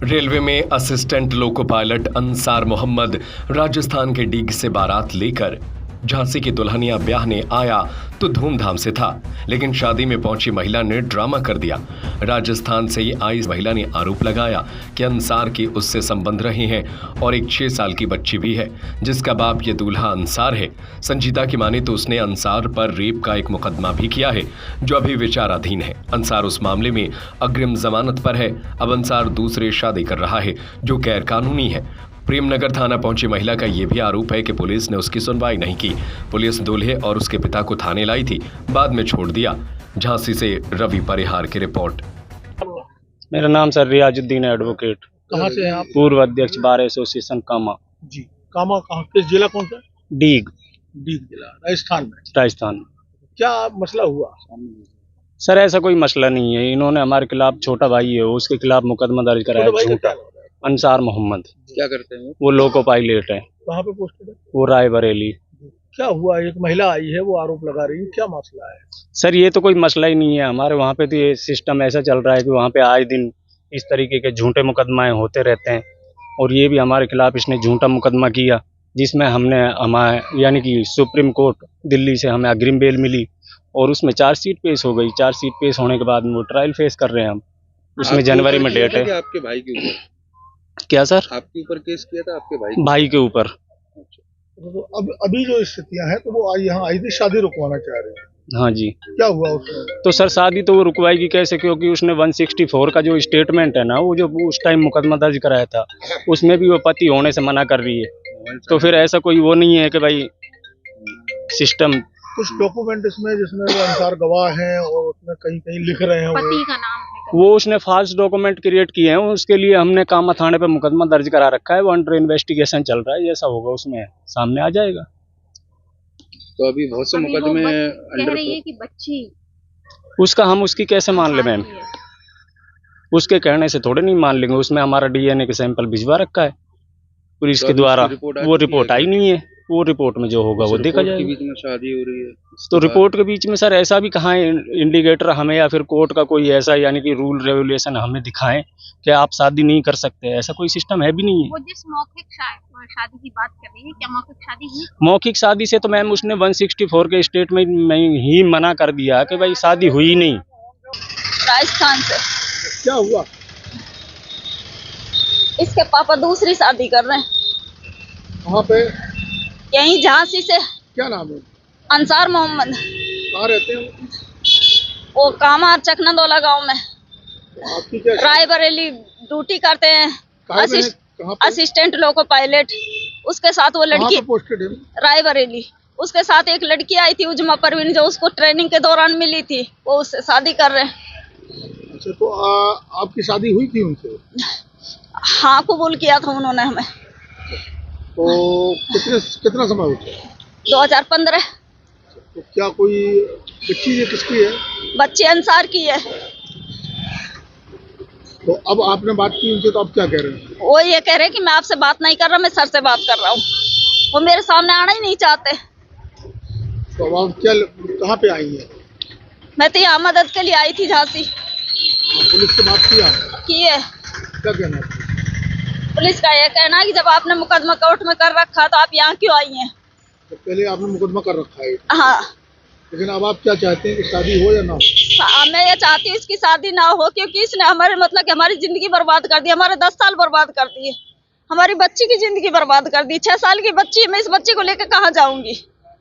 Railway में assistant loco pilot Ansar Mohammad Rajasthan के डीग से बारात लेकर झांसी की दुल्हनिया ब्याहने आया तो धूमधाम से था, लेकिन शादी में पहुंची महिला ने ड्रामा कर दिया। राजस्थान से ही आई महिला ने आरोप लगाया कि अंसार की उससे संबंध रहे हैं और एक 6 साल की बच्ची भी है, जिसका बाप ये दूल्हा अंसार है। संजीता की माने तो उसने अंसार पर रेप का एक मुकदमा भी किया है, जो अभी विचाराधीन है। अंसार उस मामले में अग्रिम जमानत पर है। अब अंसार दूसरे शादी कर रहा है, जो गैर कानूनी है। प्रेमनगर थाना पहुंची महिला का यह भी आरोप है कि पुलिस ने उसकी सुनवाई नहीं की। पुलिस दूल्हे और उसके पिता को थाने लाई थी, बाद में छोड़ दिया। झांसी से रवि परिहार की रिपोर्ट। मेरा नाम सर रियाजुद्दीन एडवोकेट। कहाँ से हैं आप? पूर्व अध्यक्ष बार एसोसिएशन कामा। जी, कामा कहाँ, किस जिला कौन सा? डीग जिला राजस्थान में। राजस्थान। क्या मसला हुआ? सर ऐसा कोई मसला नहीं है। इन्होंने हमारे खिलाफ, छोटा भाई है उसके खिलाफ मुकदमा दर्ज कराया झूठा। अंसार मोहम्मद। क्या करते हैं वो लोको पायलट है। कहाँ पे पोस्टेड है? वो रायबरेली। क्या हुआ? एक महिला आई है, वो आरोप लगा रही है, क्या मसला है? सर ये तो कोई मसला ही नहीं है। हमारे वहाँ पे तो ये सिस्टम ऐसा चल रहा है कि वहाँ पे आए दिन इस तरीके के झूठे मुकदमाएं होते रहते हैं, और ये भी हमारे खिलाफ इसने झूठा मुकदमा किया, जिसमें हमारे यानी कि सुप्रीम कोर्ट दिल्ली से हमें अग्रिम बेल मिली और उसमें चार्जशीट पेश हो गई। चार्जशीट पेश होने के बाद में वो ट्रायल फेस कर रहे हैं हम। उसमें जनवरी में डेट है। आपके भाई के ऊपर क्या सर? आपके ऊपर केस किया था? आपके भाई के ऊपर। तो अब अभी जो स्थितियां हैं, तो वो यहाँ आई थी, शादी रुकवाना चाह रहे हैं। हाँ जी। क्या हुआ उसमें? तो सर शादी तो वो रुकवाएगी कैसे, क्योंकि उसने 164 का जो स्टेटमेंट है ना, वो जो उस टाइम मुकदमा दर्ज कराया था, उसमें भी वो पति होने से मना कर रही है। तो फिर ऐसा कोई वो नहीं है कि भाई सिस्टम। कुछ डॉक्यूमेंट इसमें जिसमें वो अंसार गवाह हैं और उसमें कहीं कहीं लिख रहे हैं पति का नाम है, वो उसने फाल्स डॉक्यूमेंट क्रिएट किए हैं। उसके लिए हमने कामा थाने पे मुकदमा दर्ज करा रखा है। वो अंडर इन्वेस्टिगेशन चल रहा है। जैसा होगा उसमें सामने आ जाएगा। तो अभी बहुत से मुकदमे कह रही है कि बच्ची उसका हम उसकी कैसे मान ले मैम? उसके कहने से थोड़े नहीं मान लेंगे। उसमें हमारा डीएनए के सैंपल भिजवा रखा है पुलिस के द्वारा। वो रिपोर्ट आई नहीं है। वो रिपोर्ट में जो होगा वो देखा जाएगा। बीच में शादी हो रही है तो रिपोर्ट के बीच में सर ऐसा भी कहाँ है इंडिकेटर हमें या फिर कोर्ट का कोई ऐसा यानी कि रूल रेगुलेशन हमें दिखाएं कि आप शादी नहीं कर सकते? ऐसा कोई सिस्टम है भी नहीं है। वो जिस मौखिक शादी की बात कर रही है, क्या मौखिक शादी हुई? मौखिक शादी से तो मैम उसने 164 के स्टेटमेंट में ही मना कर दिया कि भाई शादी हुई नहीं। राजस्थान से। क्या हुआ? इसके पापा दूसरी शादी कर रहे हैं। कहाँ पे? यहीं झांसी से। क्या नाम है? अंसार मोहम्मद। कहाँ रहते हैं? वो कामा चकनादोला गांव में। आपकी क्या? रायबरेली ड्यूटी करते हैं। Assistant loco pilot. उसके साथ वो लड़की पोस्टेड है? रायबरेली। उसके साथ एक लड़की आई थी उजमा परवीन, जो उसको ट्रेनिंग के दौरान मिली थी। वो उससे शादी कर रहे हैं। अच्छा, तो आपकी शादी हुई थी उनसे? हाँ, कबूल किया था उन्होंने हमें। तो कितना समय हो गया? 2015। तो क्या कोई बच्ची ये किसकी है? बच्ची अंसार की है। तो अब आपने बात की उनसे, तो आप क्या कह रहे हैं? वो ये कह रहे हैं कि मैं आपसे बात नहीं कर रहा, मैं सर से बात कर रहा हूँ। वो मेरे सामने आना ही नहीं चाहते। तो अब आप क्या, कहाँ पे आई हैं? मैं तो यहाँ मदद के लिए आई थी झांसी। पुलिस से बात किया? की है। क्या कहना है? पुलिस का ये कहना है कि जब आपने मुकदमा कोर्ट में कर रखा तो आप यहाँ क्यों आई हैं? तो पहले आपने मुकदमा कर रखा है। हाँ। लेकिन अब आप क्या चाहते हैं कि शादी हो या ना हो? मैं ये चाहती हूँ इसकी शादी ना हो, क्योंकि इसने हमारे मतलब कि हमारी जिंदगी बर्बाद कर दी। हमारे 10 साल बर्बाद कर दिए। हमारी बच्ची की जिंदगी बर्बाद कर दी। 6 साल की बच्ची है, मैं इस बच्ची को लेकर कहाँ जाऊंगी?